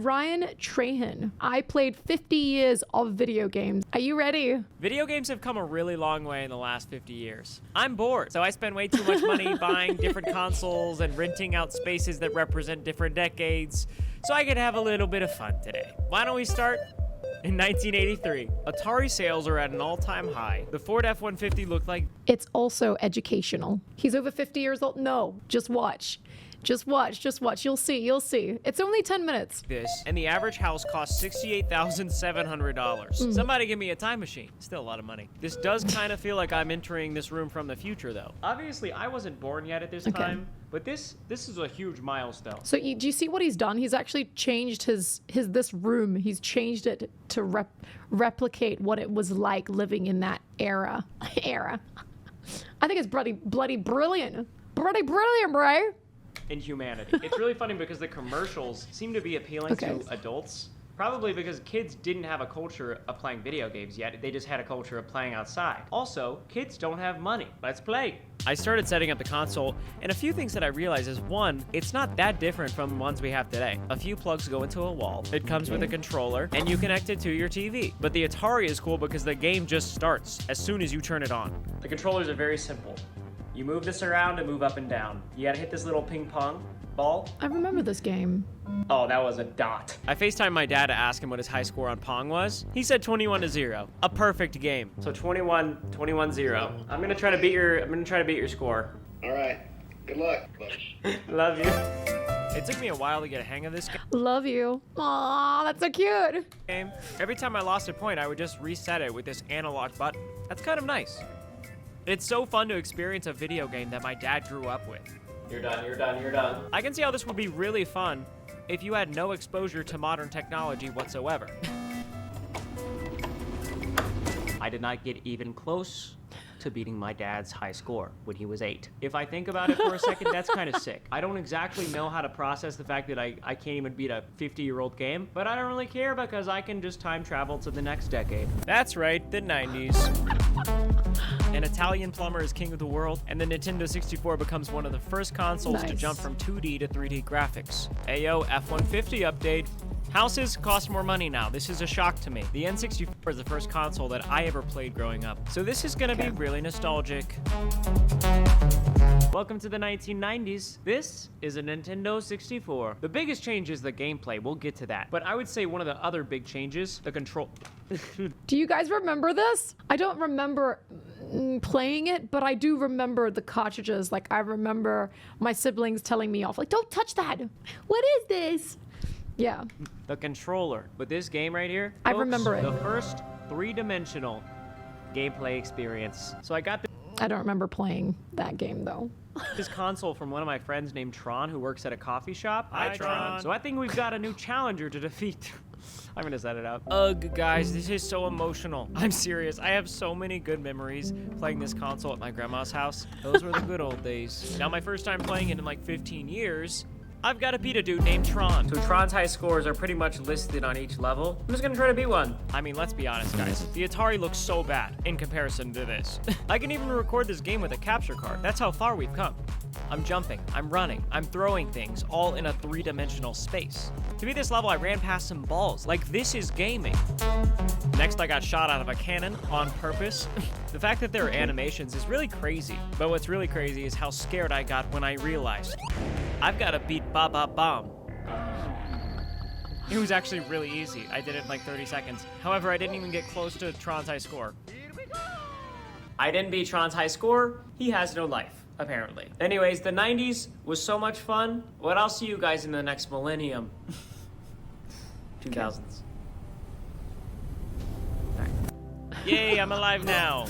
Ryan Trahan. I played 50 years of video games. Are you ready? Video games have come a really long way in the last 50 years. I'm bored, so I spend way too much money buying different consoles and renting out spaces that represent different decades, so I could have a little bit of fun today. Why don't we start? In 1983, Atari sales are at an all-time high. The Ford F-150 looked like... It's also educational. He's over 50 years old. No, just watch. Just watch. You'll see. It's only 10 minutes. This, and the average house costs $68,700. Somebody give me a time machine. Still a lot of money. This does kind of feel like I'm entering this room from the future, though. Obviously, I wasn't born yet at this time, but this is a huge milestone. So do you see what he's done? He's actually changed this room. He's changed it to replicate what it was like living in that era. I think it's bloody brilliant. Bloody brilliant, bro. In humanity. It's really funny because the commercials seem to be appealing to adults, probably because kids didn't have a culture of playing video games yet. They just had a culture of playing outside. Also, kids don't have money. Let's play. I started setting up the console, and a few things that I realized is, one, it's not that different from the ones we have today. A few plugs go into a wall, it comes with a controller, and you connect it to your TV. But the Atari is cool because the game just starts as soon as you turn it on. The controllers are very simple. You move this around and move up and down. You gotta hit this little ping pong ball. I remember this game. Oh, that was a dot. I FaceTimed my dad to ask him what his high score on Pong was. He said 21-0. A perfect game. So 21-0. I'm gonna try to beat your score. All right. Good luck. Love you. It took me a while to get a hang of this game. Love you. Aw, that's so cute. Every time I lost a point, I would just reset it with this analog button. That's kind of nice. It's so fun to experience a video game that my dad grew up with. You're done. I can see how this would be really fun if you had no exposure to modern technology whatsoever. I did not get even close to beating my dad's high score when he was 8. If I think about it for a second, that's kind of sick. I don't exactly know how to process the fact that I can't even beat a 50-year-old game, but I don't really care because I can just time travel to the next decade. That's right, the 90s. An Italian plumber is king of the world, and the Nintendo 64 becomes one of the first consoles to jump from 2D to 3D graphics. Ayo, F-150 update. Houses cost more money now. This is a shock to me. The N64 is the first console that I ever played growing up, so this is gonna be really nostalgic. Welcome to the 1990s. This is a Nintendo 64. The biggest change is the gameplay. We'll get to that. But I would say one of the other big changes, the control. Do you guys remember this? I don't remember playing it, but I do remember the cartridges. Like, I remember my siblings telling me off, like, don't touch that. What is this? Yeah. The controller. But this game right here, I remember it. The first three-dimensional gameplay experience. So I got I don't remember playing that game, though. this console from one of my friends named Tron, who works at a coffee shop. Hi, Tron. So I think we've got a new challenger to defeat. I'm gonna set it up. Ugh, guys, this is so emotional. I'm serious. I have so many good memories playing this console at my grandma's house. Those were the good old days. Now, my first time playing it in like 15 years, I've got to beat a dude named Tron. So Tron's high scores are pretty much listed on each level. I'm just gonna try to beat one. I mean, let's be honest, guys. The Atari looks so bad in comparison to this. I can even record this game with a capture card. That's how far we've come. I'm jumping, I'm running, I'm throwing things, all in a three-dimensional space. To beat this level, I ran past some balls. Like, this is gaming. Next, I got shot out of a cannon on purpose. The fact that there are animations is really crazy. But what's really crazy is how scared I got when I realized I've got to beat Ba-Ba-Bomb. It was actually really easy. I did it in like 30 seconds. However, I didn't even get close to Tron's high score. I didn't beat Tron's high score. He has no life, apparently. Anyways, the 90s was so much fun. But I'll see you guys in the next millennium. 2000s. Yay, I'm alive now.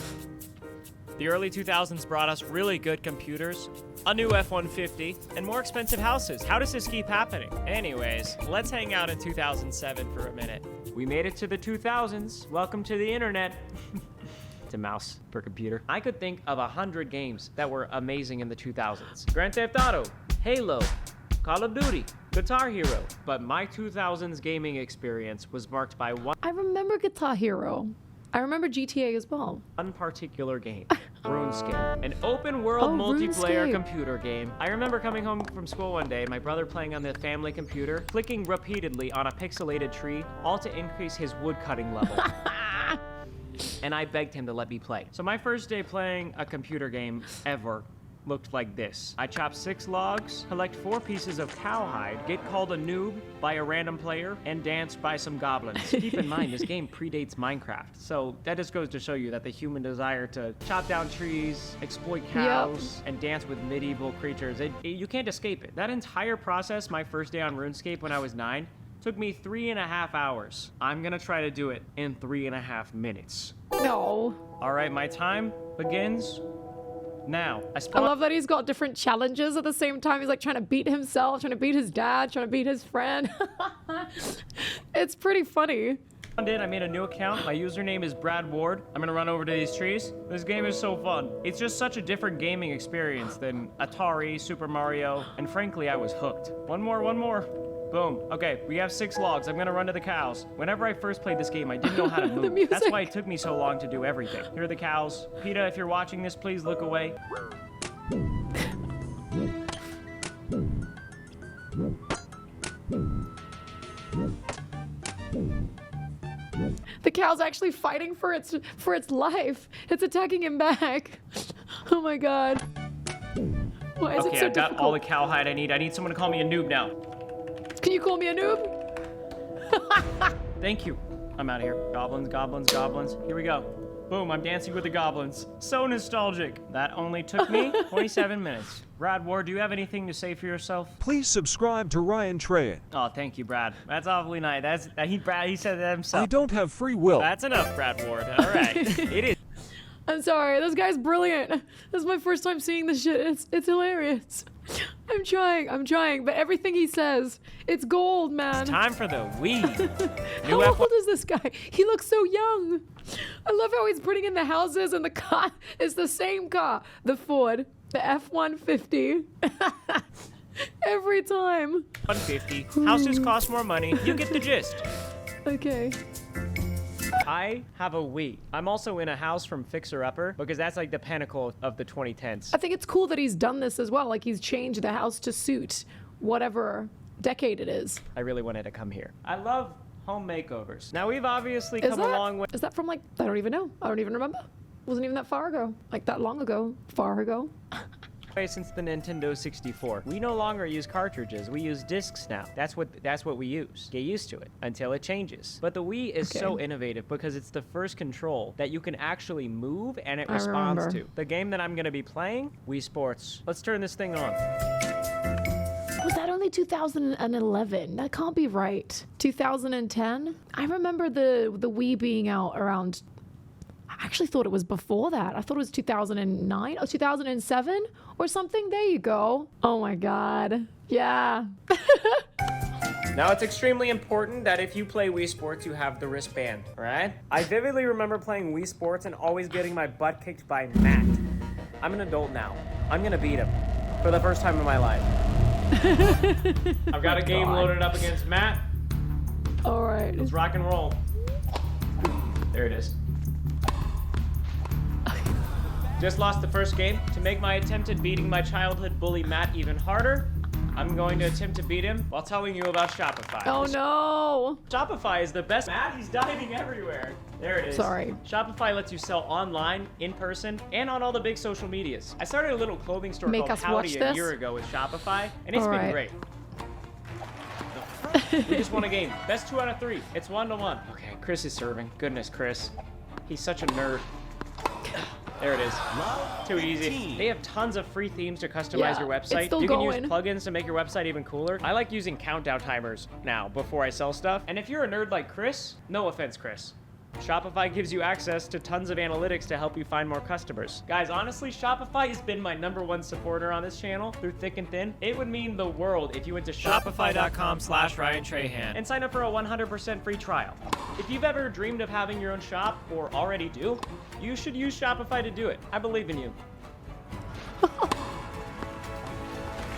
The early 2000s brought us really good computers, a new F-150, and more expensive houses. How does this keep happening? Anyways, let's hang out in 2007 for a minute. We made it to the 2000s. Welcome to the internet. It's a mouse per computer. I could think of 100 games that were amazing in the 2000s. Grand Theft Auto, Halo, Call of Duty, Guitar Hero. But my 2000s gaming experience was marked by one. I remember Guitar Hero. I remember GTA as well. One particular game, RuneScape, an open world multiplayer RuneScape. computer game. I remember coming home from school one day, my brother playing on the family computer, clicking repeatedly on a pixelated tree, all to increase his wood cutting level. And I begged him to let me play. So my first day playing a computer game ever looked like this. I chop 6 logs, collect 4 pieces of cowhide, get called a noob by a random player, and danced by some goblins. Keep in mind, this game predates Minecraft, so that just goes to show you that the human desire to chop down trees, exploit cows, and dance with medieval creatures, you can't escape it. That entire process, my first day on RuneScape when I was 9, took me 3.5 hours. I'm gonna try to do it in 3.5 minutes. No. All right, my time begins now. I love that he's got different challenges at the same time. He's like trying to beat himself, trying to beat his dad, trying to beat his friend. It's pretty funny. I made a new account. My username is Brad Ward. I'm gonna run over to these trees. This game is so fun. It's just such a different gaming experience than Atari, Super Mario, and frankly, I was hooked. One more. Boom. Okay, we have 6 logs. I'm gonna run to the cows. Whenever I first played this game, I didn't know how to The move. music. That's why it took me so long to do everything. Here are the cows. PETA, if you're watching this, please look away. The cow's actually fighting for its life. It's attacking him back. Oh my god. Why is it Okay, so I've got all the difficult? cowhide I need. I need someone to call me a noob now. Can you call me a noob? Thank you. I'm out of here. Goblins, goblins, goblins. Here we go. Boom, I'm dancing with the goblins. So nostalgic. That only took me 27 minutes. Brad Ward, do you have anything to say for yourself? Please subscribe to Ryan Trahan. Oh, thank you, Brad. That's awfully nice. He said that himself. I don't have free will. That's enough, Brad Ward. All right. It is. I'm sorry. This guy's brilliant. This is my first time seeing this shit. It's hilarious. I'm trying, but everything he says, it's gold, man. Time for the Wii. How old is this guy? He looks so young. I love how he's putting in the houses and the car is the same car. The Ford, the F-150. Every time. 150. Houses cost more money. You get the gist. Okay. I have a Wii. I'm also in a house from Fixer Upper because that's like the pinnacle of the 2010s. I think it's cool that he's done this as well. Like he's changed the house to suit whatever decade it is. I really wanted to come here. I love home makeovers. Now we've obviously come a long way. Is that from like, I don't even know. I don't even remember. Wasn't even that far ago. Like that long ago. Far ago. Since the Nintendo 64. We no longer use cartridges, we use discs now. That's what we use. Get used to it until it changes. But the Wii is so innovative because it's the first control that you can actually move and it responds to. The game that I'm gonna be playing, Wii Sports. Let's turn this thing on. Was that only 2011? That can't be right. 2010? I remember the Wii being out around, I actually thought it was before that. I thought it was 2009 or 2007 or something. There you go. Oh my God. Yeah. Now, it's extremely important that if you play Wii Sports, you have the wristband, all right? I vividly remember playing Wii Sports and always getting my butt kicked by Matt. I'm an adult now. I'm gonna beat him for the first time in my life. I've got a game loaded up against Matt. All right. Let's rock and roll. There it is. Just lost the first game. To make my attempt at beating my childhood bully Matt even harder, I'm going to attempt to beat him while telling you about Shopify. Oh no. Shopify is the best. Matt, he's diving everywhere. There it is. Sorry. Shopify lets you sell online, in person, and on all the big social medias. I started a little clothing store Make called us watch Howdy a this? year ago with Shopify, and it's been Alright. great. We just won a game. Best 2 out of 3. It's 1-1. Okay, Chris is serving. Goodness, Chris. He's such a nerd. There it is. Too easy. They have tons of free themes to customize your it's website. still You can going. use plugins to make your website even cooler. I like using countdown timers now before I sell stuff. And if you're a nerd like Chris, no offense, Chris, Shopify gives you access to tons of analytics to help you find more customers. Guys, honestly, Shopify has been my #1 supporter on this channel through thick and thin. It would mean the world if you went to shopify.com/Ryan Trahan and sign up for a 100% free trial. If you've ever dreamed of having your own shop or already do, you should use Shopify to do it. I believe in you.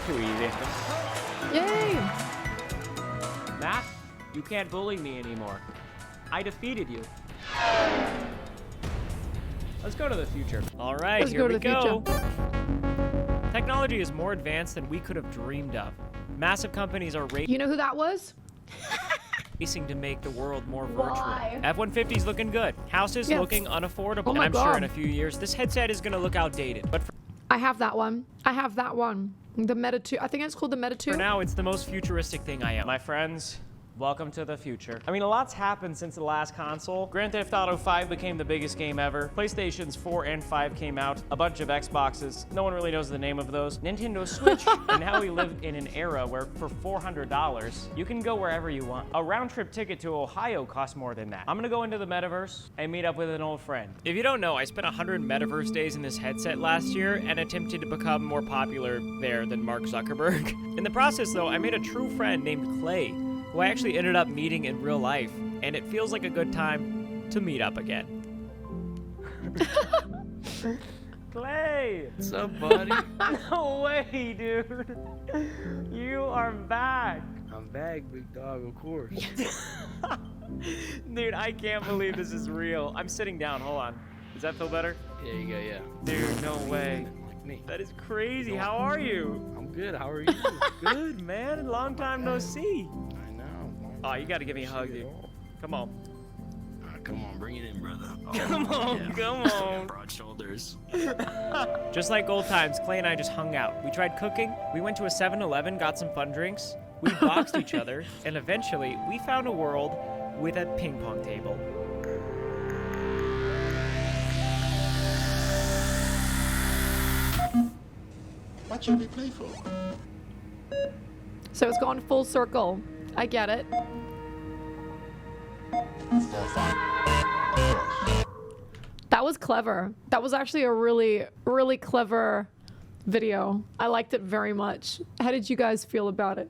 Too easy. Yay. Matt, you can't bully me anymore. I defeated you. Let's go to the future. All right, Let's here go to we the go. future. Technology is more advanced than we could have dreamed of. Massive companies are You know who that was? racing to make the world more virtual. Why? F-150's looking good. Houses Yes. looking unaffordable. Oh and my I'm sure God. in a few years, this headset is going to look outdated. But I have that one. I have that one. The Meta 2. I think it's called the Meta 2. for now, it's the most futuristic thing I own. My friends, welcome to the future. I mean, a lot's happened since the last console. Grand Theft Auto 5 became the biggest game ever. PlayStations 4 and 5 came out. A bunch of Xboxes. No one really knows the name of those. Nintendo Switch. And now we live in an era where for $400, you can go wherever you want. A round trip ticket to Ohio costs more than that. I'm gonna go into the Metaverse and meet up with an old friend. If you don't know, I spent 100 Metaverse days in this headset last year and attempted to become more popular there than Mark Zuckerberg. In the process, though, I made a true friend named Clay, who I actually ended up meeting in real life, and it feels like a good time to meet up again. Clay! What's up, buddy? No way, dude! You are back! I'm back, big dog, of course. Dude, I can't believe this is real. I'm sitting down, hold on. Does that feel better? Yeah, you go, yeah. Dude, no way. Like me. That is crazy. How are you? I'm good, how are you? Good, man. Long time no see. I know. Oh, you gotta give me a hug, dude. Come on. Come on, bring it in, brother. Oh, Come on, yeah. come on. Broad shoulders. Just like old times, Clay and I just hung out. We tried cooking, we went to a 7-Eleven, got some fun drinks, we boxed each other, and eventually we found a world with a ping pong table. What should we play for? So it's gone full circle. I get it. That was clever. That was actually a really, really clever video. I liked it very much. How did you guys feel about it?